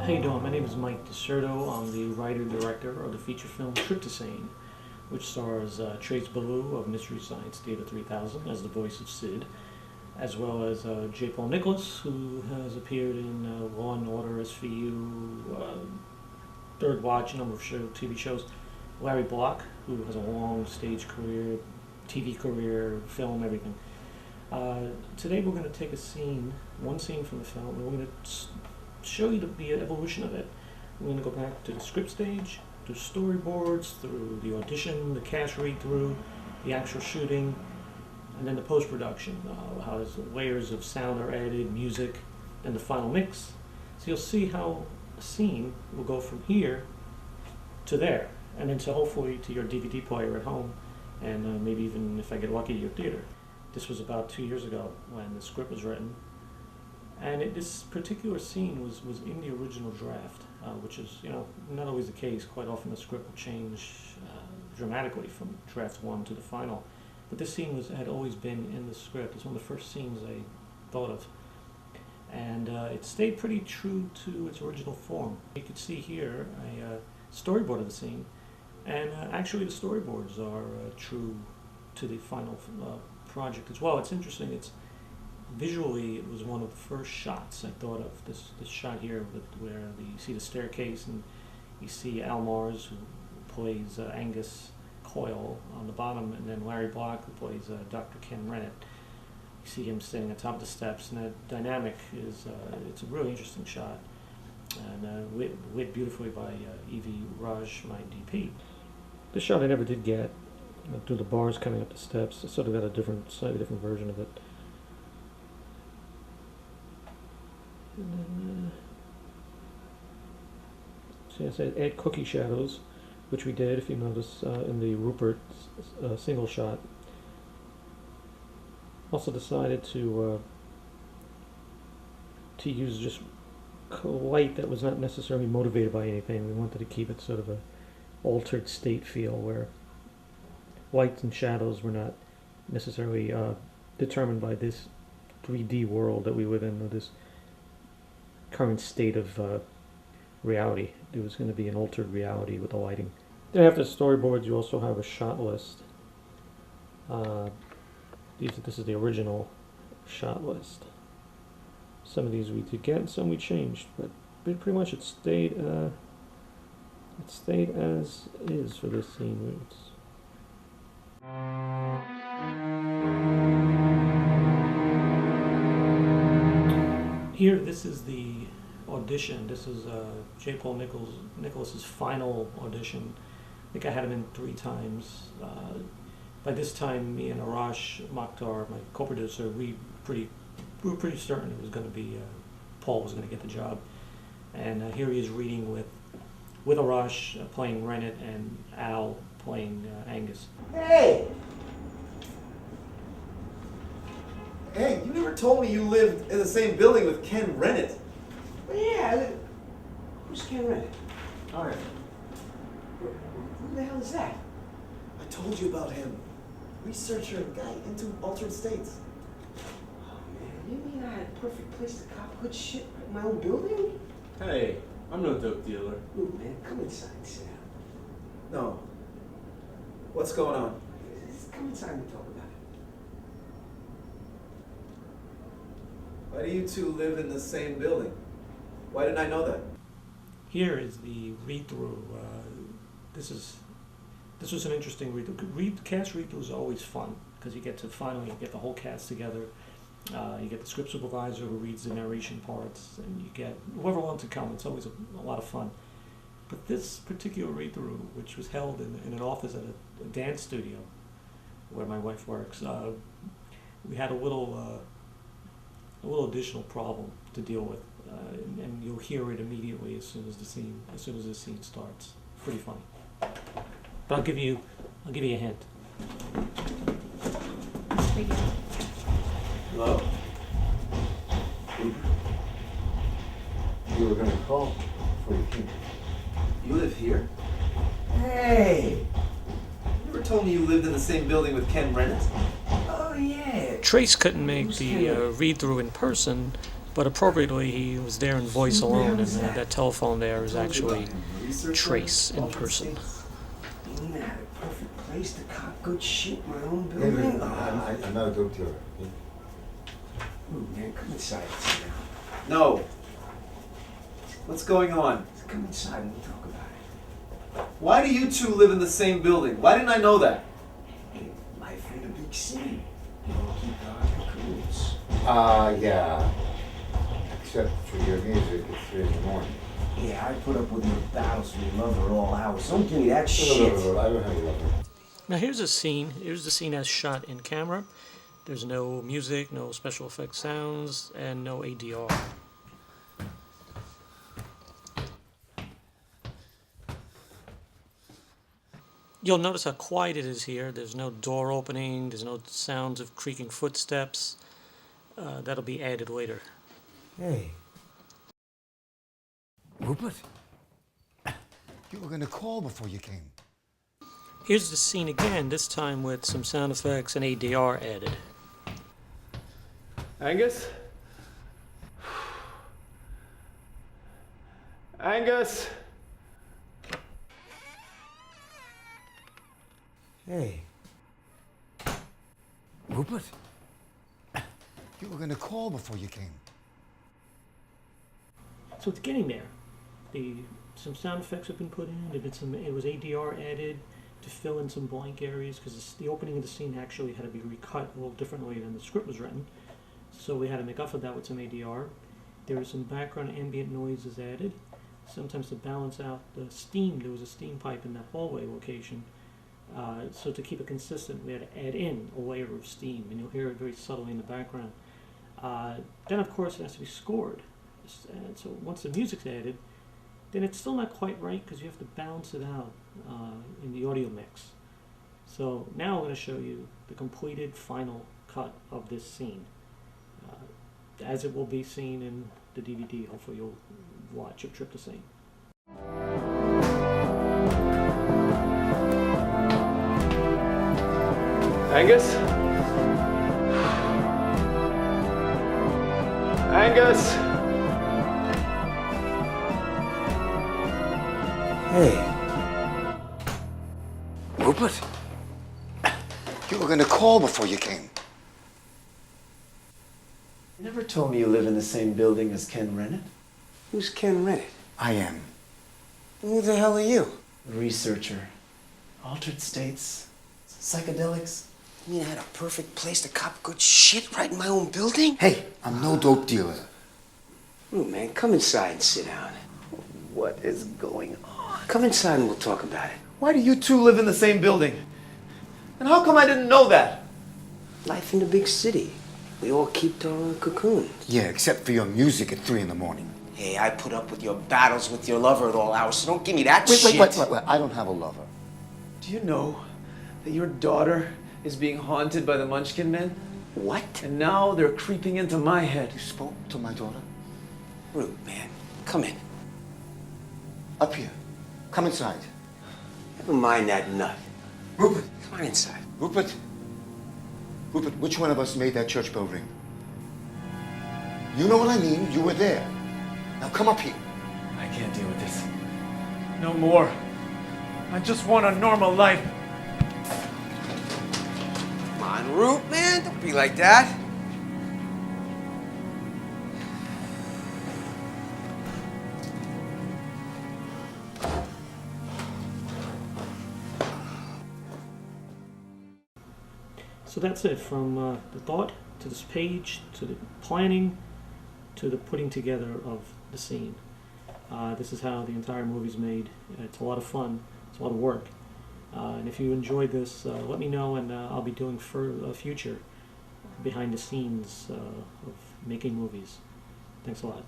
How you doing? My name is Mike DiCerto. I'm the writer-director of the feature film Triptosane, which stars Trace Ballou of Mystery Science Theater 3000 as the voice of Sid, as well as J. Paul Nicholas, who has appeared in Law & Order, SVU, Third Watch, a number of TV shows. Larry Block, who has a long stage career, TV career, film, everything. Today we're going to take one scene from the film, and we're going to show you the evolution of it. We're going to go back to the script stage, through storyboards, through the audition, the cast read-through, the actual shooting, and then the post-production, how there's layers of sound are added, music, and the final mix. So you'll see how a scene will go from here to there, and then hopefully to your DVD player at home, and maybe even, if I get lucky, your theater. This was about 2 years ago when the script was written. And this particular scene was in the original draft, which is, not always the case. Quite often the script will change dramatically from draft one to the final. But this scene had always been in the script. It's one of the first scenes I thought of. And it stayed pretty true to its original form. You can see here a storyboard of the scene. And actually the storyboards are true to the final project as well. It's interesting. Visually, it was one of the first shots I thought of. This shot here, where you see the staircase and you see Al Mars, who plays Angus Coyle on the bottom, and then Larry Block, who plays Dr. Ken Rennett. You see him standing on top of the steps, and that dynamic it's a really interesting shot, and lit beautifully by Evie Raj, my DP. This shot I never did get through the bars coming up the steps. I sort of got a slightly different version of it. And then, so I said add cookie shadows, which we did, if you notice, in the Rupert single shot. Also decided to use just light that was not necessarily motivated by anything. We wanted to keep it sort of a altered state feel, where lights and shadows were not necessarily determined by this 3D world that we live in, or this current state of reality. It was going to be an altered reality with the lighting. Then after the storyboards, you also have a shot list. This is the original shot list. Some of these we did get, and some we changed, but pretty much it stayed as is for this scene. Here, this is the audition. This is J. Paul Nicholas's final audition. I think I had him in 3 times. By this time, me and Arash Mokhtar, my co-producer, we were pretty certain it was going to be Paul was going to get the job. And here he is reading with Arash playing Rennett and Al playing Angus. Hey! Hey, you never told me you lived in the same building with Ken Rennett. Well, yeah, who's Ken Rennett? All right. Who the hell is that? I told you about him. Researcher, guy into altered states. Oh, man, you mean I had a perfect place to cop good shit in my own building? Hey, I'm no dope dealer. Look, man, come inside and sit down. No. What's going on? Just come inside and talk about it. Why do you two live in the same building? Why didn't I know that? Here is the read-through. This was an interesting read-through. Cast read-through is always fun, because you get to finally get the whole cast together. You get the script supervisor who reads the narration parts, and you get whoever wants to come. It's always a lot of fun. But this particular read-through, which was held in an office at a dance studio where my wife works, we had a little additional problem to deal with, and you'll hear it immediately as soon as the scene starts. Pretty funny. But I'll give you a hint. Hello? You were going to call before you came. You live here? Hey! You never told me you lived in the same building with Ken Rennett. Oh, yeah. Trace couldn't make the read-through in person, But appropriately, he was there in voice alone, and that telephone there is actually Trace in person. You mean I had a perfect place to cop good shit in my own Hey, building? I'm not a dope dealer. Ooh, man, come inside and sit down. No. What's going on? Come inside and we'll talk about it. Why do you two live in the same building? Why didn't I know that? Hey, life in a big city. We all keep our cocoons. Yeah. Except for your music at 3 in the morning. Yeah, I put up with your battles with your lover all hours. Don't give me that shit. No, I don't have a lover. Now here's a scene. Here's the scene as shot in camera. There's no music, no special effects sounds, and no ADR. You'll notice how quiet it is here. There's no door opening. There's no sounds of creaking footsteps. That'll be added later. Hey. Rupert? You were gonna call before you came. Here's the scene again, this time with some sound effects and ADR added. Angus? Angus? Hey. Rupert? You were gonna call before you came. So it's getting there. Some sound effects have been put in. It was ADR added to fill in some blank areas because the opening of the scene actually had to be recut a little differently than the script was written. So we had to make up for that with some ADR. There was some background ambient noises added. Sometimes to balance out the steam, there was a steam pipe in that hallway location. So to keep it consistent, we had to add in a layer of steam, and you'll hear it very subtly in the background. Then, of course, it has to be scored. And so once the music's added, then it's still not quite right because you have to balance it out in the audio mix. So now I'm going to show you the completed final cut of this scene, as it will be seen in the DVD. Hopefully you'll watch of Triptosane. Angus? Angus? Hey. Rupert? You were gonna call before you came. You never told me you live in the same building as Ken Rennett. Who's Ken Rennett? I am. Who the hell are you? A researcher. Altered states. Psychedelics. You mean I had a perfect place to cop good shit right in my own building? Hey, I'm no dope dealer. Ooh, man, come inside and sit down. What is going on? Come inside and we'll talk about it. Why do you two live in the same building? And how come I didn't know that? Life in the big city. We all keep our own cocoons. Yeah, except for your music at 3 in the morning. Hey, I put up with your battles with your lover at all hours, so don't give me that Wait, shit. wait. I don't have a lover. Do you know that your daughter is being haunted by the Munchkin Men? What? And now they're creeping into my head. You spoke to my daughter? Rude, man. Come in. Up here. Come inside. Never mind that nut. Rupert! Come on inside. Rupert! Rupert, which one of us made that church bell ring? You know what I mean. You were there. Now come up here. I can't deal with this. No more. I just want a normal life. Come on, Root, man. Don't be like that. So that's it, from the thought to this page to the planning to the putting together of the scene. This is how the entire movie's made. It's a lot of fun. It's a lot of work. And if you enjoyed this, let me know, and I'll be doing future behind the scenes of making movies. Thanks a lot.